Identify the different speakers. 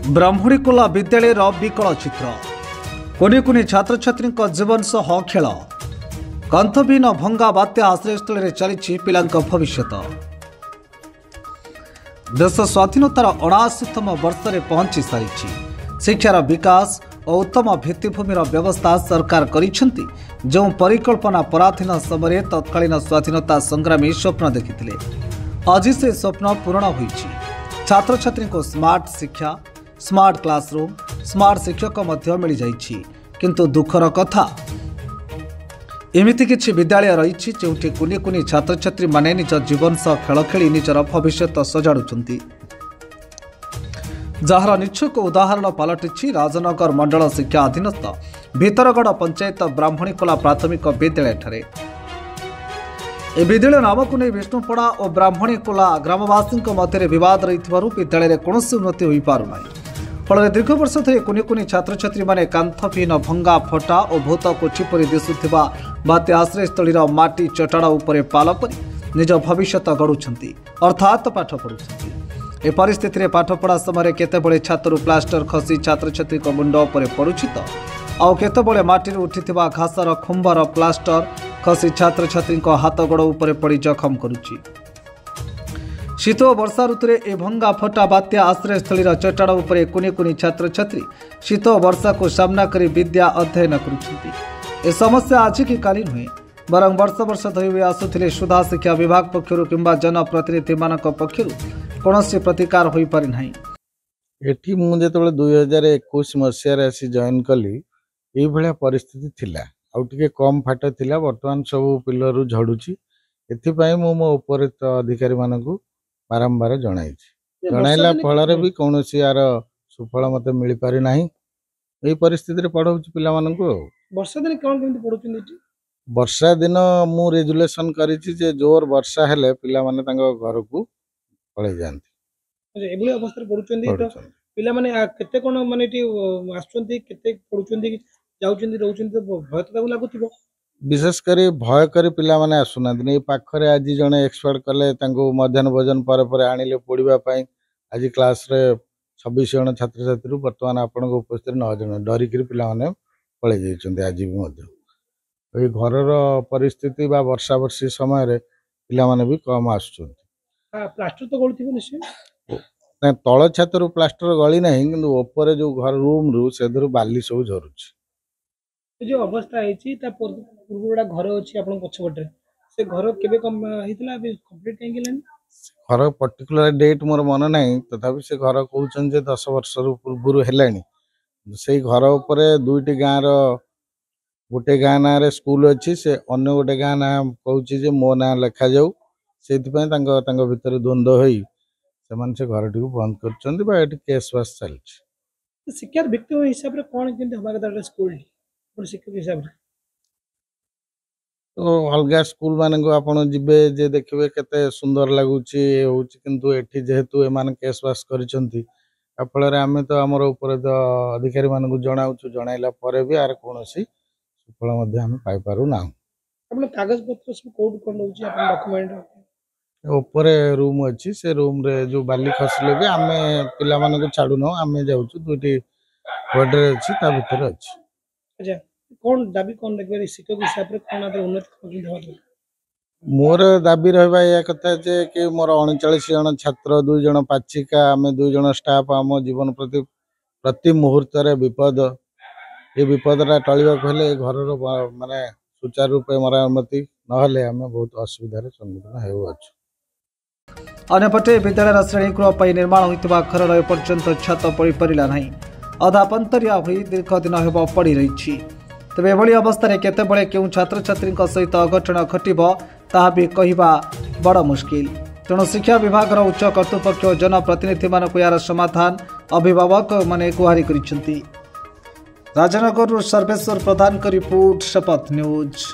Speaker 1: ब्राह्मणीकोला विद्यालय विकल चित्र कुनि कुनि छात्र छात्री जीवन सह खेल कंथविहीन भंगा बात्या आश्रयस्थल चली पिला भविष्य। देश स्वाधीनतार 79तम वर्ष में पहुंची सारी शिक्षार विकास और उत्तम भित्तिभूमिर व्यवस्था सरकार करिसेंती। जो परिकल्पना पराधीन समय तत्कालीन स्वाधीनता संग्रामी स्वप्न देखिथिले, आज से स्वप्न पूर्ण होईछि। छात्र छात्री को स्मार्ट शिक्षा, स्मार्ट क्लासरूम, स्मार्ट शिक्षक मध्य मिल जाइछि। किंतु दुखर कथा एमिति किछि विद्यालय रही जोठी कुनि कुनि छात्र छात्री माने निज जीवन सह खेल खेली निजर भविष्य सजाड़ुछंती। जार निच्छुक उदाहरण पलटि राजनगर मंडल शिक्षा अधीनस्थ भितरगढ़ पंचायत ब्राह्मणीकोला प्राथमिक विद्यालय ठारे। ए विद्यालय नाम को नहीं विष्णुपड़ा और ब्राह्मणीकोला ग्रामवासी मध्य बद रही विद्यालय कौन उन्नति हो पारना। फल दीर्घ वर्ष धरी कुनि कुनि छात्र छात्री माने कांथविहीन भंगा फटा और भूत कोठी परि दिशुथिबा बात्या आश्रयस्थलीर माटी चटाड़ उपरे पाल परि निज भविष्य गढ़ुछंती, अर्थात पाठ पढ़ुछंती। ए परिस्थिति रे पाठ पढ़ा समय केतेबेले छात्रु प्लास्टर खसी छात्र छात्री मुंड उपरे पड़ुछि तो आउ केतेबेले माटी उठिथिबा घासर खुंबर प्लास्टर खसी छात्र छात्री हाथ गोड़ उपरे पड़ी जखम करुछि। शीत और वर्षा ऋतु ए भंगा फटा बात्या आश्रयस्थलीर चटाड़ उपरे कुनि कुनि छात्र छात्री शीत और वर्षा को सामना करी विद्या अध्ययन करुछंती। ए समस्या आज की काली नुहे, बरं वर्ष वर्ष धरी आसुथिले सुधा शिक्षा विभाग पक्षरु किंबा जनप्रतिनिधि मानक पक्षरु कौनसी प्रतिकार होई पारि नाही।
Speaker 2: एठी मु जेतबेले 2021 मसिया आसी जॉइन कली एई भलिया परिस्थिति थिला, आउ टिके कम फाट थिला। वर्तमान सब पिलरु झड़ुची। एथिपाई मो उपरित अधिकारी मानकु बारंबार जणाइला फल भी कौन यार सुफल मत मिल पारि नाही। एई परिस्थिति रे पढ़ाउची पिला मानकु।
Speaker 3: वर्षा दिन कोन केमति पढुछन एठी?
Speaker 2: वर्षा दिन मु रेजुलेशन करिछि जे जोर वर्षा हेले पिला माने तांको घर को पळे जानती।
Speaker 3: अच्छा, एबुली अवस्था रे पढुछन तो पिला माने केते कोन माने एठी आछुंती, केते पढुछन जाउछन रहउछन तो भय तो लागुथिबो।
Speaker 2: विशेष कर भय कर पिला माने आसुना दिन पाखरे आज जने एक्सपर्ट कले तांको मध्याह्न भोजन पर आनिले पढ़िबा पई आज क्लास रे 26 जन छात्र छात्री वर्तमान आपण उपस्थित 9 जन डरी कर पिला माने पळे जाइछन्ते। आज भी मध्य ए घरर परिस्थिति बा वर्षा वर्षी समय रे पिला माने भी कम आछुछन्ते।
Speaker 3: हां, प्लास्टर तो गळथिबो निश्चय।
Speaker 2: तळ छात्र प्लास्टर गली नाही, किंतु ऊपर जो घर रूम रु सेधर बाली सब झरुछि।
Speaker 3: जो अवस्था है पूर्वड़ा घर अच्छी आप पछपटे से घर केबे कम हेतला अभी कंप्लीट काहे गेलन?
Speaker 2: घर पर्टिकुलर डेट मोर मन नाही, तथापि से घर कहउछन जे 10 वर्ष पूर्व हेलानी। से घर ऊपर दुईटी गाँ रो गोटे गाँ ना रे स्कूल अच्छी, से अन्य गोटे गाँ ना कहउछि जे मो ना लिखा जाऊ। सेति पय तांको भीतर द्वंद्व होई समान से घर टिकु बंद करछन्ती बा एटी केस वास चलछि।
Speaker 3: शिक्षा व्यक्ति हिसाब रे कोन केंते हवा कथा स्कूल शिक्षक हिसाब से
Speaker 2: तो अलग स्कूल मान को आप जी देखिए केते सुंदर लगुच किंतु एठी जेहेतु एमान केस वास करिसंती फल आम तो आमर ऊपर अधिकारी मान को जनाऊँ जनाइला पर भी आर कौन सुफल पाई पारु ना।
Speaker 3: कागज पत्र सब कोड कोन होची अपन डॉक्यूमेंट
Speaker 2: ऊपर रूम अच्छी, से रूम रे जो बाली खसले भी आम पिला मान को छाड़ू न आम जाऊँ दुईटी बॉर्डर अच्छी ता भीतर अच्छी।
Speaker 3: अच्छा, कौन दाबी कौन रखबे शिक्षक हिसाब रे कोन आदर उन्नत कर?
Speaker 2: मोर दाबी रहबा या कथा जे कि मोर 39 जन छात्र 2 जन पाचिका आम 2 जन स्टाफ आम जीवन प्रति मुहूर्त रे विपद ये विपदटा टलिबा हेले घर माने सुचारू रूपे मरामती नहले आम बहुत असुविधार सम्मुखीन हेउछु।
Speaker 1: अन्यपटे विद्यालय श्रेणी गृह निर्माण होता घर एपर्यंत छात पड़ पारा ना, अधा पंतरिया हुई दीर्घ दिन हेब पड़ रही। तेज एभली अवस्था केतेबेले केउं छात्र छात्री सहित अघटन घटिब ताहा भी कहवा बड़ मुश्किल। तेणु शिक्षा विभाग उच्च कर्तृपक्ष और जनप्रतिनिधि मानक यार समाधान अभिभावक माने गुहारी करिसेंती। राजनगर सर्वेश्वर प्रधान रिपोर्ट शपथ न्यूज।